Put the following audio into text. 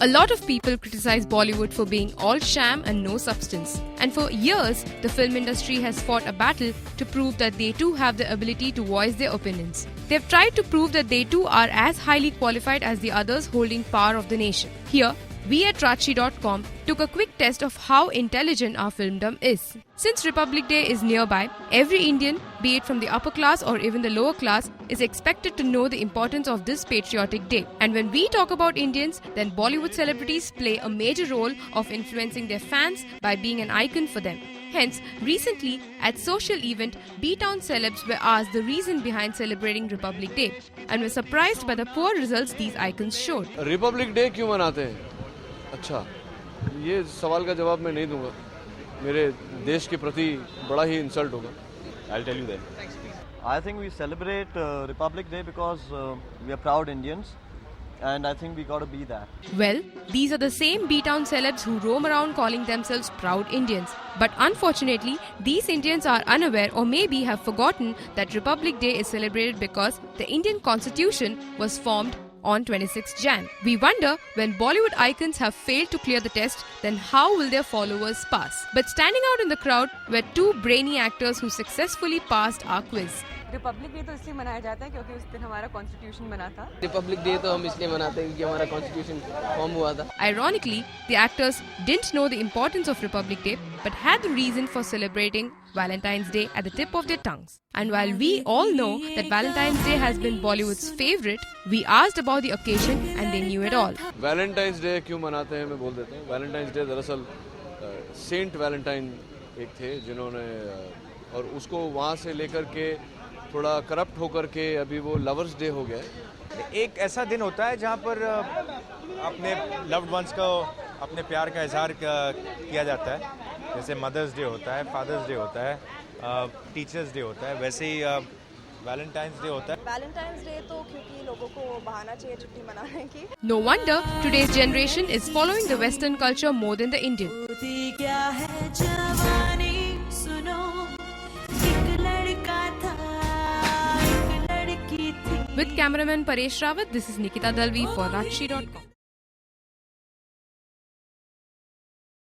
A lot of people criticize Bollywood for being all sham and no substance. And for years, the film industry has fought a battle to prove that they too have the ability to voice their opinions. They've tried to prove that they too are as highly qualified as the others holding power of the nation. Here, we at Rajshri.com took a quick test of how intelligent our filmdom is. Since Republic Day is nearby, every Indian, be it from the upper class or even the lower class, is expected to know the importance of this patriotic day. And when we talk about Indians, then Bollywood celebrities play a major role of influencing their fans by being an icon for them. Hence, recently, at social event, B-Town celebs were asked the reason behind celebrating Republic Day and were surprised by the poor results these icons showed. Republic Day क्यों मनाते हैं? अच्छा, ये सवाल का जवाब मैं नहीं दूंगा. मेरे देश के प्रति बड़ा ही इंसल्ट होगा. I'll tell you then. I think we celebrate Republic Day because we are proud Indians, and I think we got to be that. Well, these are the same B-Town celebs who roam around calling themselves proud Indians. But unfortunately, these Indians are unaware or maybe have forgotten that Republic Day is celebrated because the Indian Constitution was formed on 26 Jan. We wonder, when Bollywood icons have failed to clear the test, then how will their followers pass? But standing out in the crowd were two brainy actors who successfully passed our quiz. Republic day तो इसलिए मनाया जाता है क्योंकि उस दिन हमारा constitution बना था. रिपब्लिक डे तो हम इसलिए मनाते हैं क्योंकि हमारा कॉन्स्टिट्यूशन फॉर्म हुआ था. Ironically, the actors didn't know the importance of Republic Day but had the reason for celebrating Valentine's Day at the tip of their tongues. And while we all know that Valentine's Day has been Bollywood's favorite, we asked about the occasion and they knew it all. Valentine's Day क्यों मनाते हैं मैं बोल देता हूँ. Valentine's Day दरअसल Saint Valentine एक थे जिन्होंने और उसको वहाँ से लेकर के थोड़ा करप्ट होकर के अभी वो लवर्स डे हो गया है. एक ऐसा दिन होता है जहाँ पर अपने लव्ड वंस को अपने प्यार का इजहार किया जाता है. जैसे मदर्स डे होता है, फादर्स डे होता है, टीचर्स डे होता है, वैसे ही वैलेंटाइंस डे होता है. वैलेंटाइंस डे तो क्योंकि लोगों को बहाना चाहिए छुट्टी मनाने की. No wonder today's generation is following the Western culture more than the Indian. With cameraman Paresh Rawat, this is Nikita Dalvi for Rajshri.com.